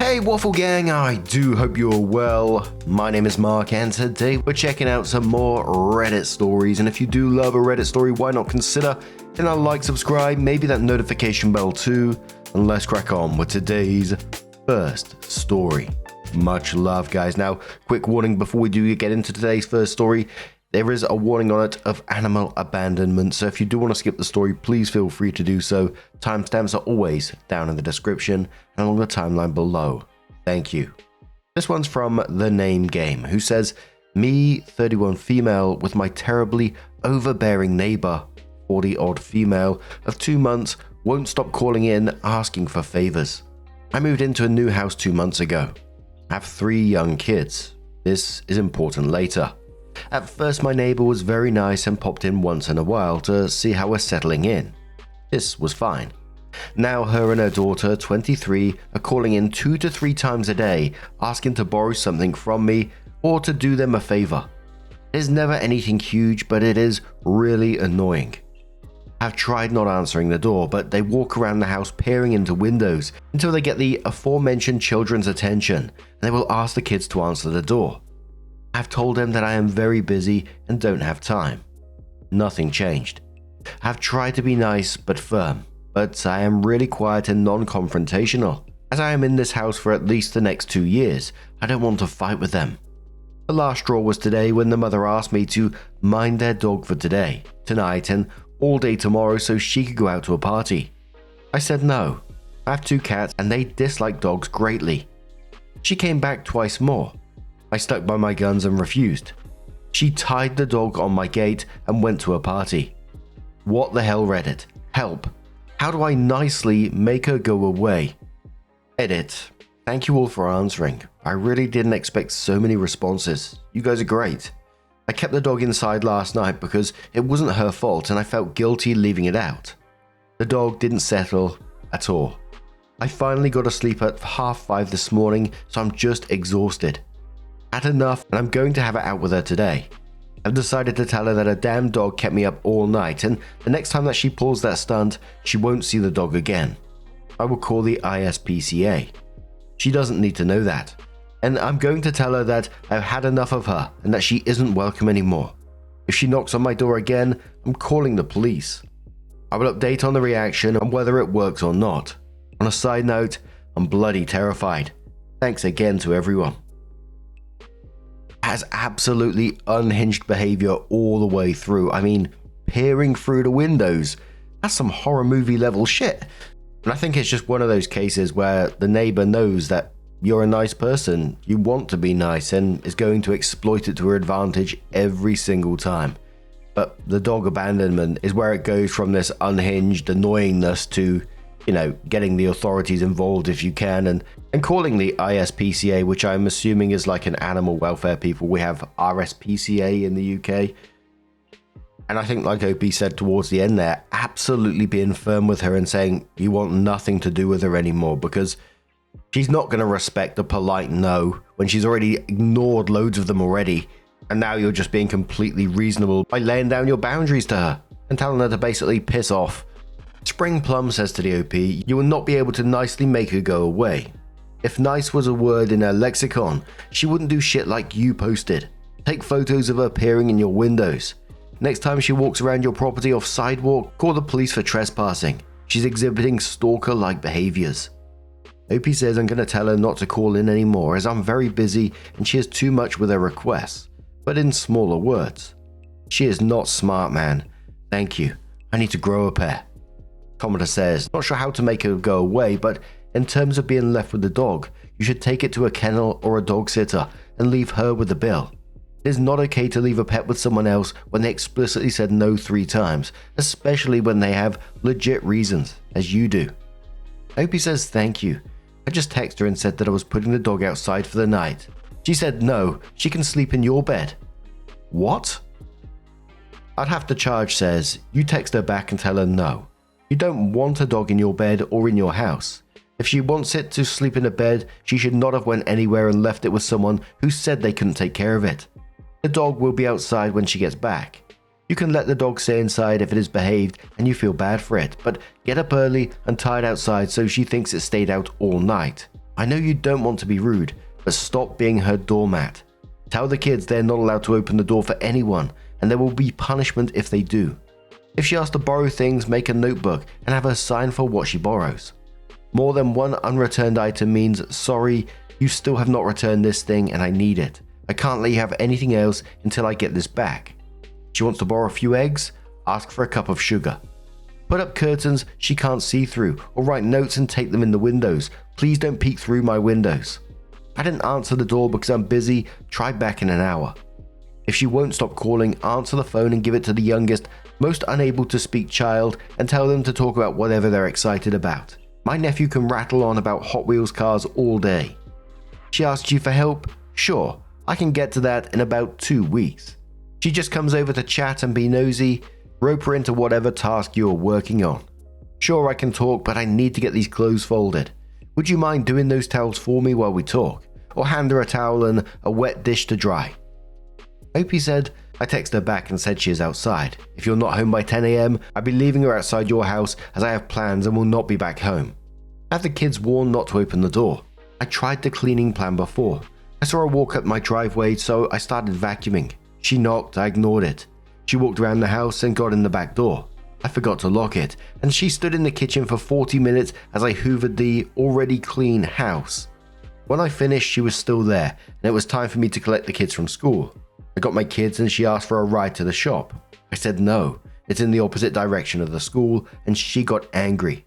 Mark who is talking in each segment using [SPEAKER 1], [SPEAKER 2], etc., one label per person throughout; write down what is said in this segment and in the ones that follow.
[SPEAKER 1] Hey Waffle Gang, I do hope you're well. My name is Mark and today we're checking out some more Reddit stories, and if you do love a Reddit story, why not consider hitting that like, subscribe, maybe that notification bell too, and let's crack on with today's first story. Much love guys. Now, quick warning before we do get into today's first story. There is a warning on it of animal abandonment, so if you do want to skip the story, please feel free to do so. Timestamps are always down in the description and along the timeline below. Thank you. This one's from The Name Game, who says, me, 31 female, with my terribly overbearing neighbor, 40-odd female, of 2 months, won't stop calling in asking for favors. I moved into a new house 2 months ago. I have 3 young kids. This is important later. At first, my neighbor was very nice and popped in once in a while to see how we're settling in. This was fine. Now her and her daughter, 23, are calling in 2 to 3 times a day, asking to borrow something from me or to do them a favor. It is never anything huge, but it is really annoying. I've tried not answering the door, but they walk around the house peering into windows until they get the aforementioned children's attention, and they will ask the kids to answer the door. I've told them that I am very busy and don't have time. Nothing changed. I've tried to be nice but firm, but I am really quiet and non-confrontational. As I am in this house for at least the next 2 years, I don't want to fight with them. The last straw was today when the mother asked me to mind their dog for today, tonight, and all day tomorrow so she could go out to a party. I said no. I have 2 cats and they dislike dogs greatly. She came back twice more. I stuck by my guns and refused. She tied the dog on my gate and went to a party. What the hell, Reddit? Help. How do I nicely make her go away? Edit. Thank you all for answering. I really didn't expect so many responses. You guys are great. I kept the dog inside last night because it wasn't her fault and I felt guilty leaving it out. The dog didn't settle at all. I finally got to sleep at 5:30 this morning, so I'm just exhausted. Had enough and I'm going to have it out with her today. I've decided to tell her that her damn dog kept me up all night and the next time that she pulls that stunt, she won't see the dog again. I will call the ISPCA. She doesn't need to know that. And I'm going to tell her that I've had enough of her and that she isn't welcome anymore. If she knocks on my door again, I'm calling the police. I will update on the reaction and whether it works or not. On a side note, I'm bloody terrified. Thanks again to everyone. Has absolutely unhinged behavior all the way through. I mean, peering through the windows. That's some horror movie level shit. And I think it's just one of those cases where the neighbor knows that you're a nice person, you want to be nice, and is going to exploit it to her advantage every single time. But the dog abandonment is where it goes from this unhinged annoyingness to, getting the authorities involved if you can, and calling the ISPCA, which I'm assuming is like an animal welfare people. We have RSPCA in the UK. And I think, like OP said towards the end there, absolutely being firm with her and saying you want nothing to do with her anymore, because she's not going to respect a polite no when she's already ignored loads of them already. And now you're just being completely reasonable by laying down your boundaries to her and telling her to basically piss off. Spring Plum says to the OP, you will not be able to nicely make her go away. If nice was a word in her lexicon, she wouldn't do shit like you posted. Take photos of her peering in your windows. Next time she walks around your property off sidewalk, call the police for trespassing. She's exhibiting stalker-like behaviors. OP says I'm going to tell her not to call in anymore as I'm very busy and she has too much with her requests, but in smaller words. She is not smart, man. Thank you. I need to grow a pair. Commenter says, not sure how to make her go away, but in terms of being left with the dog, you should take it to a kennel or a dog sitter and leave her with the bill. It is not okay to leave a pet with someone else when they explicitly said no 3 times, especially when they have legit reasons, as you do. OP says thank you. I just texted her and said that I was putting the dog outside for the night. She said no, she can sleep in your bed. What? I'd have to charge says, you text her back and tell her no. You don't want a dog in your bed or in your house. If she wants it to sleep in a bed, she should not have went anywhere and left it with someone who said they couldn't take care of it. The dog will be outside when she gets back. You can let the dog stay inside if it has behaved and you feel bad for it, but get up early and tie it outside so she thinks it stayed out all night. I know you don't want to be rude, but stop being her doormat. Tell the kids they're not allowed to open the door for anyone, and there will be punishment if they do. If she asks to borrow things, make a notebook and have her sign for what she borrows. More than one unreturned item means, sorry, you still have not returned this thing and I need it. I can't let you have anything else until I get this back. She wants to borrow a few eggs? Ask for a cup of sugar. Put up curtains she can't see through, or write notes and take them in the windows. Please don't peek through my windows. I didn't answer the door because I'm busy. Try back in an hour. If she won't stop calling, answer the phone and give it to the youngest, most unable to speak child and tell them to talk about whatever they're excited about. My nephew can rattle on about Hot Wheels cars all day. She asks you for help? Sure, I can get to that in about 2 weeks. She just comes over to chat and be nosy. Rope her into whatever task you're working on. Sure, I can talk, but I need to get these clothes folded. Would you mind doing those towels for me while we talk? Or hand her a towel and a wet dish to dry? Opie said, I texted her back and said she is outside. If you're not home by 10 AM, I'll be leaving her outside your house as I have plans and will not be back home. Have the kids warned not to open the door. I tried the cleaning plan before. I saw her walk up my driveway, so I started vacuuming. She knocked, I ignored it. She walked around the house and got in the back door. I forgot to lock it, and she stood in the kitchen for 40 minutes as I hoovered the already clean house. When I finished, she was still there, and it was time for me to collect the kids from school. I got my kids and she asked for a ride to the shop. I said no, it's in the opposite direction of the school, and she got angry.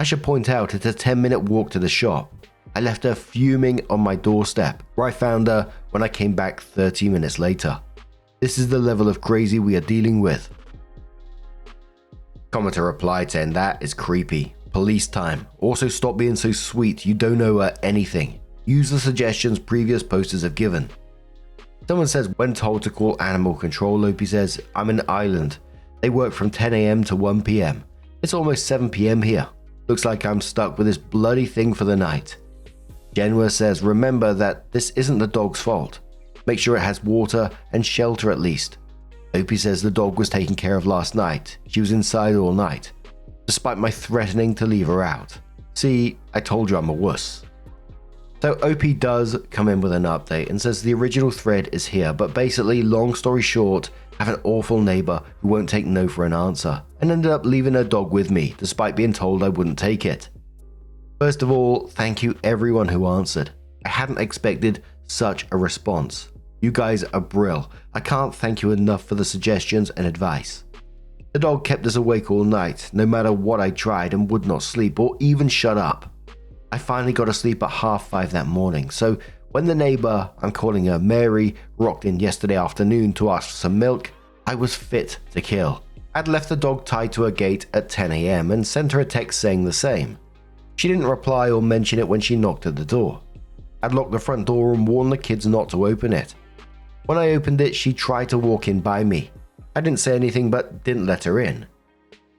[SPEAKER 1] I should point out it's a 10-minute walk to the shop. I left her fuming on my doorstep, where I found her when I came back 30 minutes later. This is the level of crazy we are dealing with. Commenter replied saying that is creepy. Police time. Also stop being so sweet, you don't owe her anything. Use the suggestions previous posters have given. Someone says when told to call animal control, Opie says, I'm in Ireland. They work from 10 AM to 1 PM. It's almost 7 PM here. Looks like I'm stuck with this bloody thing for the night. Genua says, remember that this isn't the dog's fault. Make sure it has water and shelter at least. Opie says the dog was taken care of last night. She was inside all night, despite my threatening to leave her out. See, I told you I'm a wuss. So OP does come in with an update and says the original thread is here, but basically, long story short, I have an awful neighbor who won't take no for an answer and ended up leaving her dog with me despite being told I wouldn't take it. First of all, thank you everyone who answered. I hadn't expected such a response. You guys are brill. I can't thank you enough for the suggestions and advice. The dog kept us awake all night, no matter what I tried, and would not sleep or even shut up. I finally got to sleep at 5:30 that morning, so when the neighbor, I'm calling her Mary, rocked in yesterday afternoon to ask for some milk, I was fit to kill. I'd left the dog tied to her gate at 10 AM and sent her a text saying the same. She didn't reply or mention it when she knocked at the door. I'd locked the front door and warned the kids not to open it. When I opened it, she tried to walk in by me. I didn't say anything but didn't let her in.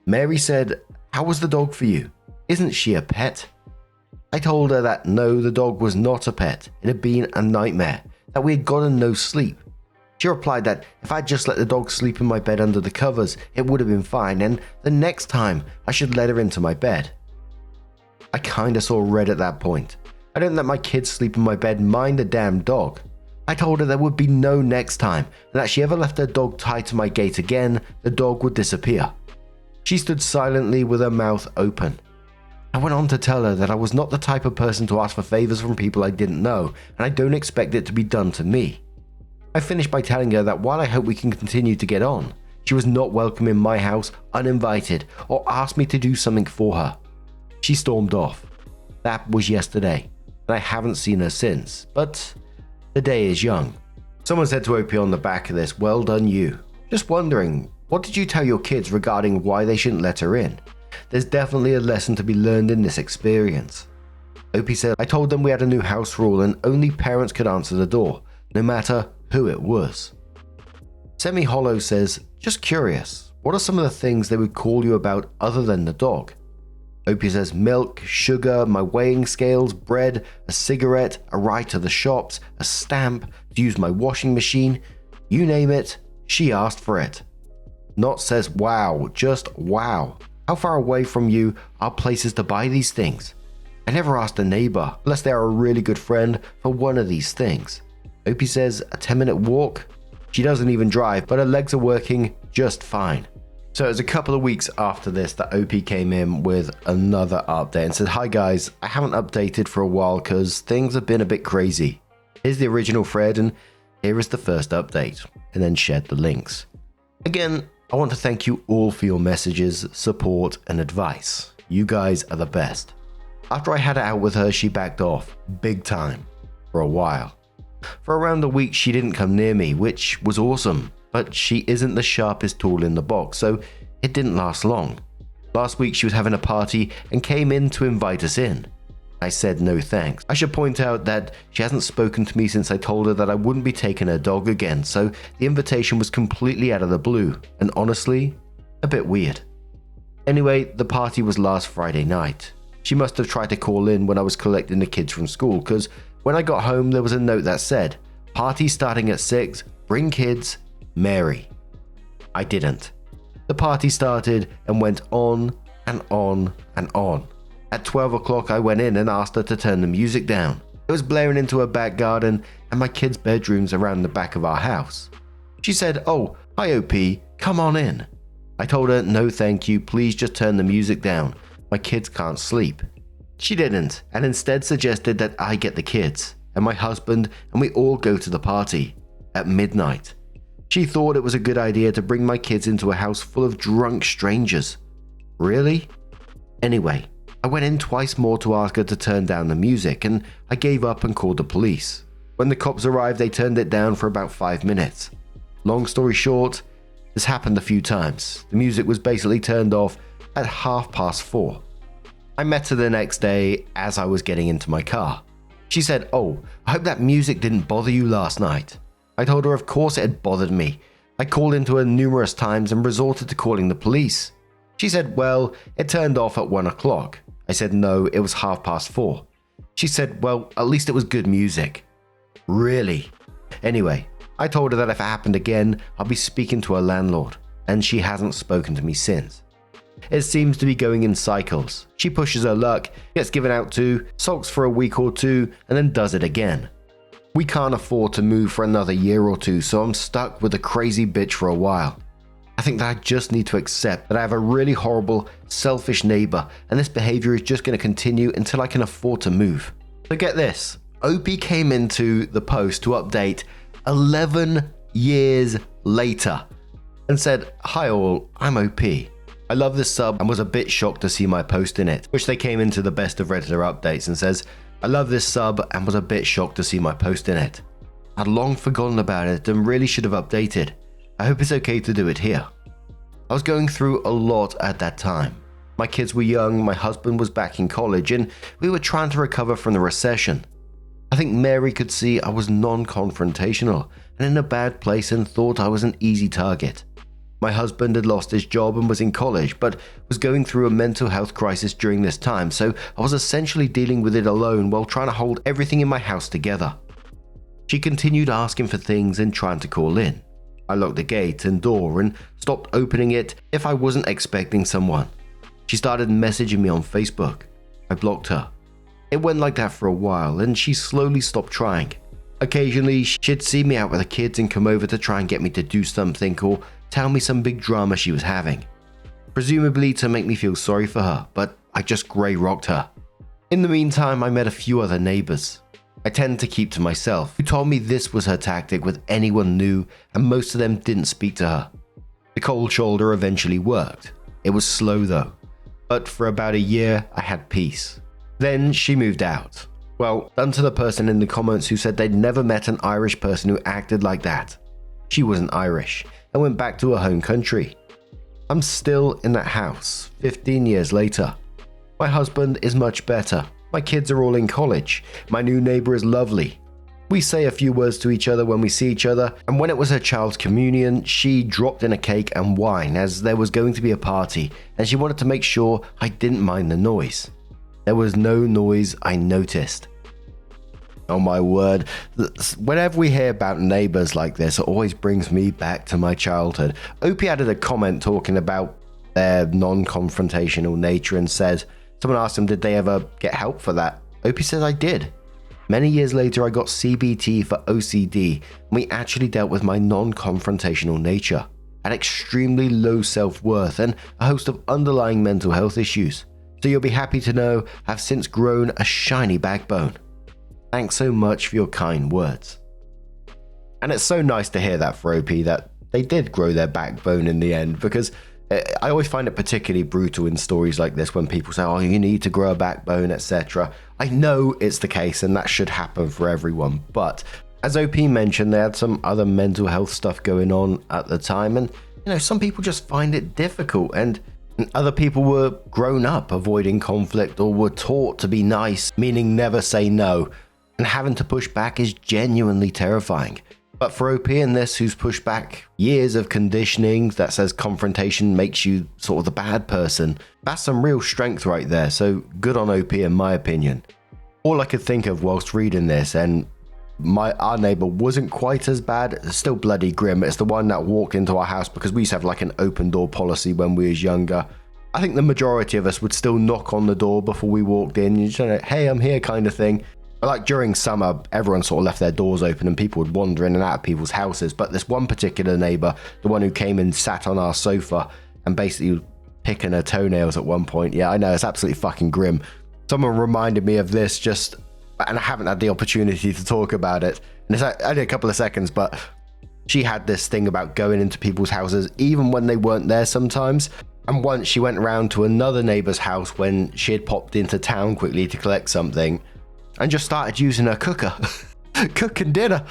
[SPEAKER 1] Mary said, how was the dog for you? Isn't she a pet? I told her that no, the dog was not a pet. It had been a nightmare, that we had gotten no sleep. She replied that if I'd just let the dog sleep in my bed under the covers, it would have been fine, and the next time I should let her into my bed. I kinda saw red at that point. I didn't let my kids sleep in my bed, mind the damn dog. I told her there would be no next time, and that if she ever left her dog tied to my gate again, the dog would disappear. She stood silently with her mouth open. I went on to tell her that I was not the type of person to ask for favors from people I didn't know, and I don't expect it to be done to me. I finished by telling her that while I hope we can continue to get on, she was not welcome in my house uninvited or asked me to do something for her. She stormed off. That was yesterday, and I haven't seen her since, but the day is young. Someone said to OP on the back of this, well done you. Just wondering, what did you tell your kids regarding why they shouldn't let her in? There's definitely a lesson to be learned in this experience. OP said, I told them we had a new house rule and only parents could answer the door, no matter who it was. Semi-Hollow says, just curious, what are some of the things they would call you about other than the dog? OP says milk, sugar, my weighing scales, bread, a cigarette, a ride to the shops, a stamp, to use my washing machine. You name it, she asked for it. Not says wow, just wow. How far away from you are places to buy these things? I never asked a neighbor, unless they are a really good friend, for one of these things. Opie says a 10-minute walk? She doesn't even drive, but her legs are working just fine. So it was a couple of weeks after this that Opie came in with another update and said, "Hi guys, I haven't updated for a while because things have been a bit crazy. Here's the original thread and here is the first update," and then shared the links. Again, I want to thank you all for your messages, support, and advice. You guys are the best. After I had it out with her, she backed off, big time, for a while. For around a week, she didn't come near me, which was awesome, but she isn't the sharpest tool in the box, so it didn't last long. Last week, she was having a party and came in to invite us in. I said no thanks. I should point out that she hasn't spoken to me since I told her that I wouldn't be taking her dog again, so the invitation was completely out of the blue, and honestly, a bit weird. Anyway, the party was last Friday night. She must have tried to call in when I was collecting the kids from school, because when I got home there was a note that said, "Party starting at 6, bring kids, Mary." I didn't. The party started and went on and on and on. At 12 o'clock I went in and asked her to turn the music down. It was blaring into her back garden and my kids' bedrooms around the back of our house. She said, "Oh, hi OP, come on in." I told her, "No thank you, please just turn the music down. My kids can't sleep." She didn't, and instead suggested that I get the kids, and my husband, and we all go to the party, at midnight. She thought it was a good idea to bring my kids into a house full of drunk strangers. Really? Anyway, I went in twice more to ask her to turn down the music, and I gave up and called the police. When the cops arrived, they turned it down for about 5 minutes. Long story short, this happened a few times. The music was basically turned off at 4:30. I met her the next day as I was getting into my car. She said, "Oh, I hope that music didn't bother you last night." I told her of course it had bothered me. I called into her numerous times and resorted to calling the police. She said, "Well, it turned off at 1 o'clock. I said, "No, it was 4:30. She said, "Well, at least it was good music." Really? Anyway, I told her that if it happened again, I'll be speaking to her landlord, and she hasn't spoken to me since. It seems to be going in cycles. She pushes her luck, gets given out to, sulks for a week or two, and then does it again. We can't afford to move for another year or two, so I'm stuck with a crazy bitch for a while. I think that I just need to accept that I have a really horrible, selfish neighbor, and this behavior is just going to continue until I can afford to move. So get this, Opie came into the post to update 11 years later and said, "Hi all, I'm OP. I love this sub and was a bit shocked to see my post in it," which they came into the best of Redditor updates and says, "I love this sub and was a bit shocked to see my post in it. I'd long forgotten about it and really should have updated. I hope it's okay to do it here." I was going through a lot at that time. My kids were young, my husband was back in college, and we were trying to recover from the recession. I think Mary could see I was non-confrontational and in a bad place and thought I was an easy target. My husband had lost his job and was in college, but was going through a mental health crisis during this time, so I was essentially dealing with it alone while trying to hold everything in my house together. She continued asking for things and trying to call in. I locked the gate and door and stopped opening it if I wasn't expecting someone. She started messaging me on Facebook. I blocked her. It went like that for a while and she slowly stopped trying. Occasionally, she'd see me out with the kids and come over to try and get me to do something or tell me some big drama she was having. Presumably to make me feel sorry for her, but I just grey rocked her. In the meantime, I met a few other neighbours. I tend to keep to myself, who told me this was her tactic with anyone new and most of them didn't speak to her. The cold shoulder eventually worked. It was slow though, but for about a year I had peace. Then she moved out. Well, done to the person in the comments who said they'd never met an Irish person who acted like that. She wasn't Irish and went back to her home country. I'm still in that house, 15 years later. My husband is much better. My kids are all in college. My new neighbor is lovely. We say a few words to each other when we see each other, and when it was her child's communion, she dropped in a cake and wine as there was going to be a party, and she wanted to make sure I didn't mind the noise. There was no noise I noticed. Oh my word, whenever we hear about neighbors like this, it always brings me back to my childhood. Opie added a comment talking about their non-confrontational nature and said, Someone asked him, did they ever get help for that? Opie says, I did. Many years later, I got CBT for OCD, and we actually dealt with my non-confrontational nature. I had extremely low self-worth and a host of underlying mental health issues. So you'll be happy to know I've since grown a shiny backbone. Thanks so much for your kind words. And it's so nice to hear that for OP, that they did grow their backbone in the end, because I always find it particularly brutal in stories like this when people say, oh, you need to grow a backbone, etc. I know it's the case and that should happen for everyone, but as OP mentioned, they had some other mental health stuff going on at the time, and some people just find it difficult, and other people were grown up avoiding conflict or were taught to be nice, meaning never say no, and having to push back is genuinely terrifying. But for OP in this, who's pushed back years of conditioning that says confrontation makes you sort of the bad person, that's some real strength right there, so good on OP in my opinion. All I could think of whilst reading this, and our neighbor wasn't quite as bad, it's still bloody grim. It's the one that walked into our house because we used to have like an open door policy when we was younger. I think the majority of us would still knock on the door before we walked in, you just hey, I'm here kind of thing. Like during summer, everyone sort of left their doors open and people would wander in and out of people's houses. But this one particular neighbor, the one who came and sat on our sofa and basically picking her toenails at one point. Yeah, I know, it's absolutely fucking grim. Someone reminded me of this and I haven't had the opportunity to talk about it. And it's only a couple of seconds, but she had this thing about going into people's houses, even when they weren't there sometimes. And once she went around to another neighbor's house when she had popped into town quickly to collect something, and just started using her cooker, cooking dinner,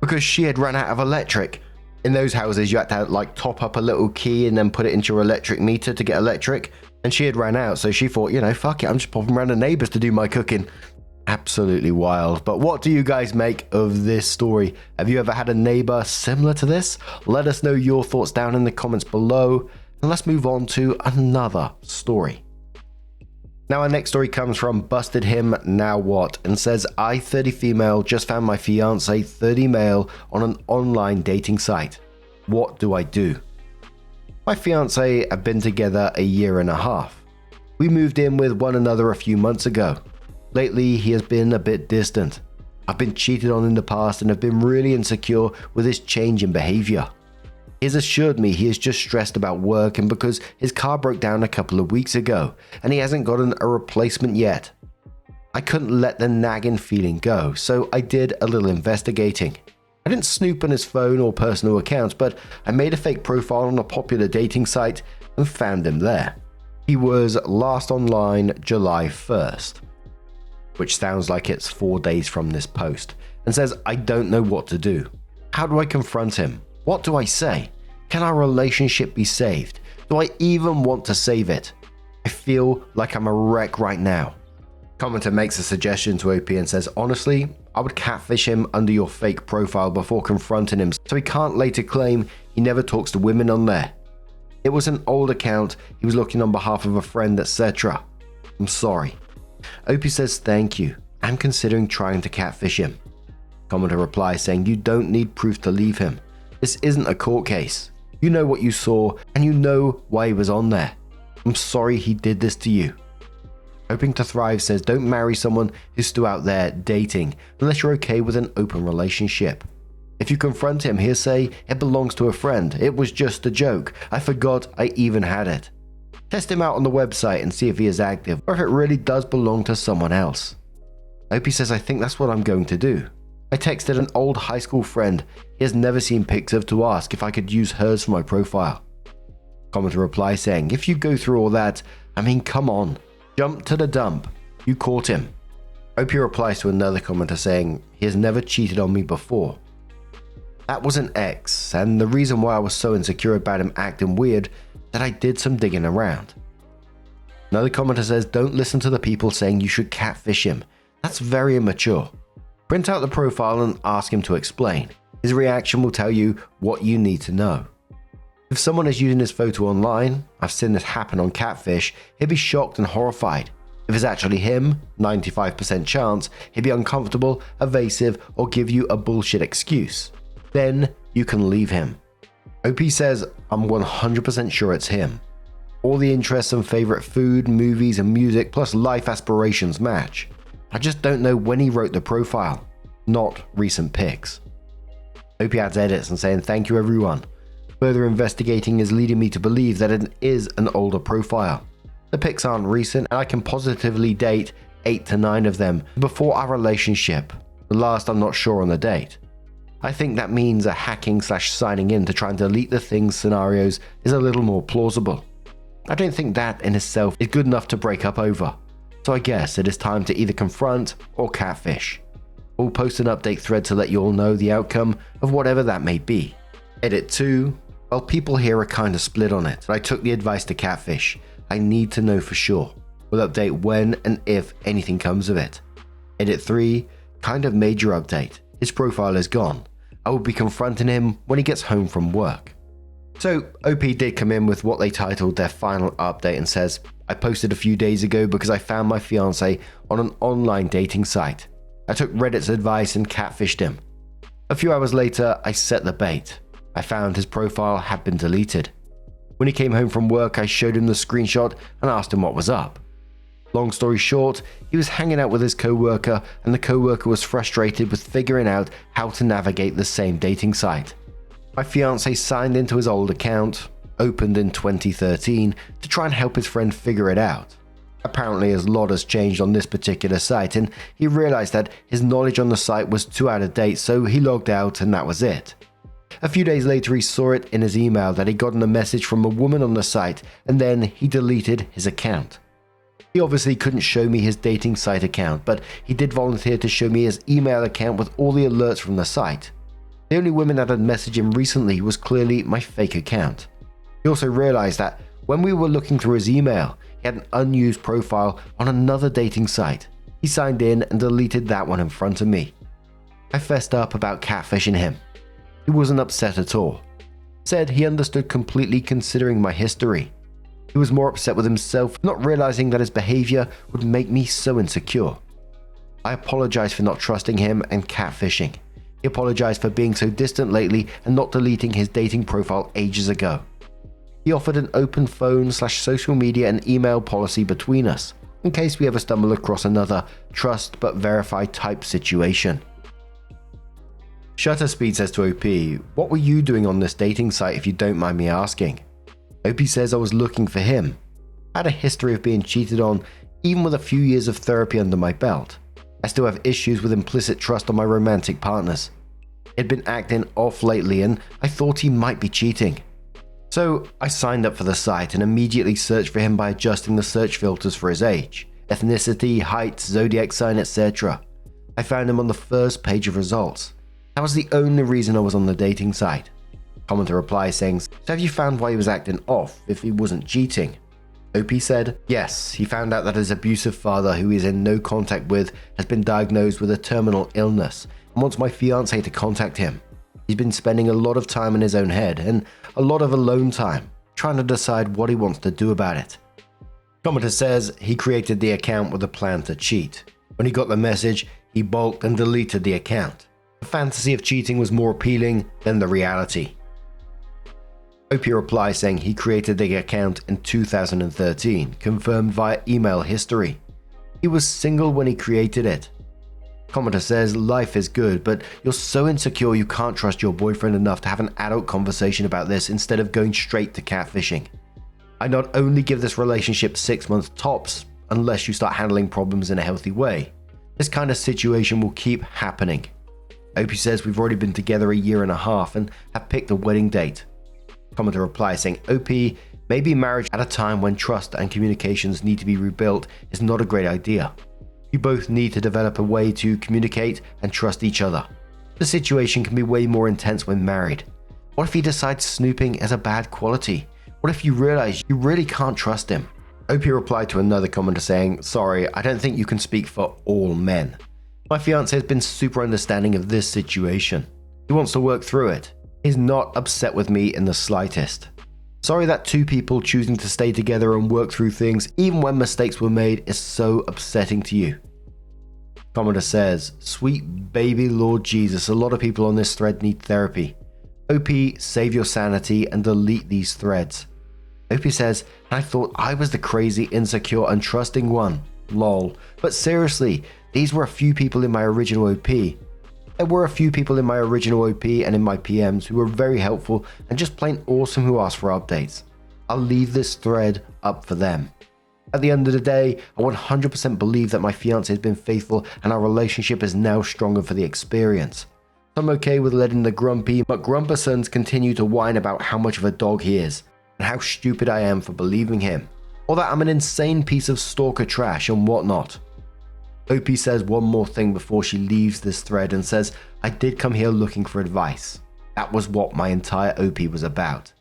[SPEAKER 1] because she had run out of electric. In those houses, you had to like top up a little key and then put it into your electric meter to get electric. And she had ran out, so she thought, fuck it, I'm just popping around to neighbors to do my cooking. Absolutely wild. But what do you guys make of this story? Have you ever had a neighbor similar to this? Let us know your thoughts down in the comments below. And let's move on to another story. Now our next story comes from Busted Him Now What, and says, I 30 female just found my fiance 30 male on an online dating site. What do I do? My fiance have been together a year and a half. We moved in with one another a few months ago. Lately he has been a bit distant. I've been cheated on in the past and have been really insecure with his change in behavior. He has assured me he is just stressed about work and because his car broke down a couple of weeks ago and he hasn't gotten a replacement yet. I couldn't let the nagging feeling go, so I did a little investigating. I didn't snoop on his phone or personal accounts, but I made a fake profile on a popular dating site and found him there. He was last online July 1st, which sounds like it's 4 days from this post, and says, I don't know what to do. How do I confront him? What do I say? Can our relationship be saved? Do I even want to save it? I feel like I'm a wreck right now. Commenter makes a suggestion to OP and says, honestly, I would catfish him under your fake profile before confronting him so he can't later claim he never talks to women on there. It was an old account, he was looking on behalf of a friend, etc. I'm sorry. OP says, thank you. I'm considering trying to catfish him. Commenter replies saying, you don't need proof to leave him. This isn't a court case. You know what you saw and you know why he was on there. I'm sorry he did this to you. Hoping to Thrive says, don't marry someone who's still out there dating unless you're okay with an open relationship. If you confront him, he'll say it belongs to a friend. It was just a joke. I forgot I even had it. Test him out on the website and see if he is active or if it really does belong to someone else. OP says, I think that's what I'm going to do. I texted an old high school friend he has never seen pics of to ask if I could use hers for my profile. Commenter replies saying, if you go through all that, I mean, come on, jump to the dump. You caught him. OP replies to another commenter saying, he has never cheated on me before. That was an ex, and the reason why I was so insecure about him acting weird that I did some digging around. Another commenter says, don't listen to the people saying you should catfish him. That's very immature. Print out the profile and ask him to explain. His reaction will tell you what you need to know. If someone is using his photo online, I've seen this happen on Catfish, he'll be shocked and horrified. If it's actually him, 95% chance, he'll be uncomfortable, evasive, or give you a bullshit excuse. Then you can leave him. OP says, I'm 100% sure it's him. All the interests and favorite food, movies, and music plus life aspirations match. I just don't know when he wrote the profile, not recent pics. OP adds edits and saying thank you everyone. Further investigating is leading me to believe that it is an older profile. The pics aren't recent and I can positively date 8 to 9 of them before our relationship. The last I'm not sure on the date. I think that means a hacking/signing in to try and delete the things scenarios is a little more plausible. I don't think that in itself is good enough to break up over. So I guess it is time to either confront or catfish. We'll post an update thread to let you all know the outcome of whatever that may be. Edit 2. Well, people here are kinda split on it, but I took the advice to catfish. I need to know for sure. We'll update when and if anything comes of it. Edit 3. Kind of major update. His profile is gone. I will be confronting him when he gets home from work. So OP did come in with what they titled their final update and says, I posted a few days ago because I found my fiance on an online dating site. I took Reddit's advice and catfished him. A few hours later, I set the bait. I found his profile had been deleted. When he came home from work, I showed him the screenshot and asked him what was up. Long story short, he was hanging out with his co-worker and the co-worker was frustrated with figuring out how to navigate the same dating site. My fiance signed into his old account, opened in 2013, to try and help his friend figure it out. Apparently his lot has changed on this particular site and he realized that his knowledge on the site was too out of date, so he logged out and that was it. A few days later he saw it in his email that he'd gotten a message from a woman on the site and then he deleted his account. He obviously couldn't show me his dating site account, but he did volunteer to show me his email account with all the alerts from the site. The only woman that had messaged him recently was clearly my fake account. He also realized that when we were looking through his email, he had an unused profile on another dating site. He signed in and deleted that one in front of me. I fessed up about catfishing him. He wasn't upset at all. Said he understood completely considering my history. He was more upset with himself, not realizing that his behavior would make me so insecure. I apologized for not trusting him and catfishing. He apologized for being so distant lately and not deleting his dating profile ages ago. He offered an open phone/social media and email policy between us, in case we ever stumble across another trust but verify type situation. Shutter Speed says to OP, what were you doing on this dating site if you don't mind me asking? OP says I was looking for him. I had a history of being cheated on, even with a few years of therapy under my belt. I still have issues with implicit trust on my romantic partners. He'd been acting off lately and I thought he might be cheating. So I signed up for the site and immediately searched for him by adjusting the search filters for his age, ethnicity, height, zodiac sign, etc. I found him on the first page of results. That was the only reason I was on the dating site. Commenter replies saying, so have you found why he was acting off if he wasn't cheating? OP said, yes, he found out that his abusive father, who he is in no contact with, has been diagnosed with a terminal illness and wants my fiance to contact him. He's been spending a lot of time in his own head and a lot of alone time, trying to decide what he wants to do about it. Commenter says he created the account with a plan to cheat. When he got the message, he bulked and deleted the account. The fantasy of cheating was more appealing than the reality. OP replies saying he created the account in 2013, confirmed via email history. He was single when he created it. Commenter says life is good, but you're so insecure you can't trust your boyfriend enough to have an adult conversation about this instead of going straight to catfishing. I not only give this relationship 6 months tops, unless you start handling problems in a healthy way. This kind of situation will keep happening. OP says we've already been together a year and a half and have picked a wedding date. Commenter replies saying OP, maybe marriage at a time when trust and communications need to be rebuilt is not a great idea. You both need to develop a way to communicate and trust each other. The situation can be way more intense when married. What if he decides snooping is a bad quality? What if you realize you really can't trust him? OP replied to another commenter saying, sorry, I don't think you can speak for all men. My fiance has been super understanding of this situation. He wants to work through it. He's not upset with me in the slightest. Sorry that two people choosing to stay together and work through things even when mistakes were made is so upsetting to you. Commenter says, sweet baby Lord Jesus, a lot of people on this thread need therapy. OP, save your sanity and delete these threads. OP says, and I thought I was the crazy, insecure, untrusting one. Lol. But seriously, these were a few people in my original OP. There were a few people in my original OP and in my PMs who were very helpful and just plain awesome who asked for updates. I'll leave this thread up for them. At the end of the day, I 100% believe that my fiance has been faithful and our relationship is now stronger for the experience. I'm okay with letting the grumpy but grumpersons continue to whine about how much of a dog he is and how stupid I am for believing him, or that I'm an insane piece of stalker trash and whatnot. OP says one more thing before she leaves this thread and says, I did come here looking for advice. That was what my entire OP was about.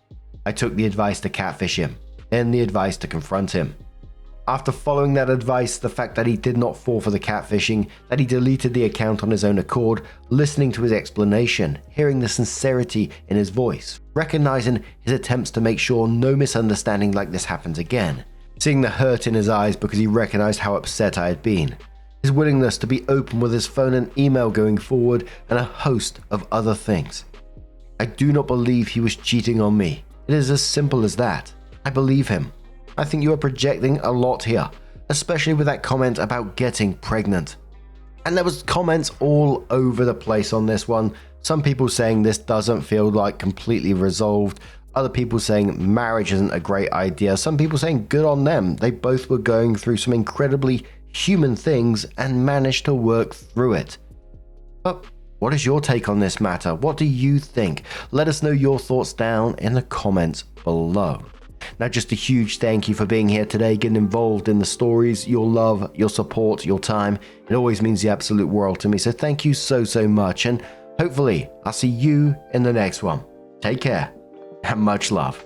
[SPEAKER 1] I took the advice to catfish him, then the advice to confront him. After following that advice, the fact that he did not fall for the catfishing, that he deleted the account on his own accord, listening to his explanation, hearing the sincerity in his voice, recognizing his attempts to make sure no misunderstanding like this happens again, seeing the hurt in his eyes because he recognized how upset I had been, his willingness to be open with his phone and email going forward, and a host of other things. I do not believe he was cheating on me. It is as simple as that. I believe him. I think you are projecting a lot here, especially with that comment about getting pregnant. And there was comments all over the place on this one. Some people saying this doesn't feel like completely resolved. Other people saying marriage isn't a great idea. Some people saying good on them. They both were going through some incredibly human things and managed to work through it. But what is your take on this matter? What do you think? Let us know your thoughts down in the comments below. Now, just a huge thank you for being here today, getting involved in the stories, your love, your support, your time. It always means the absolute world to me. So thank you so much. And hopefully I'll see you in the next one. Take care and much love.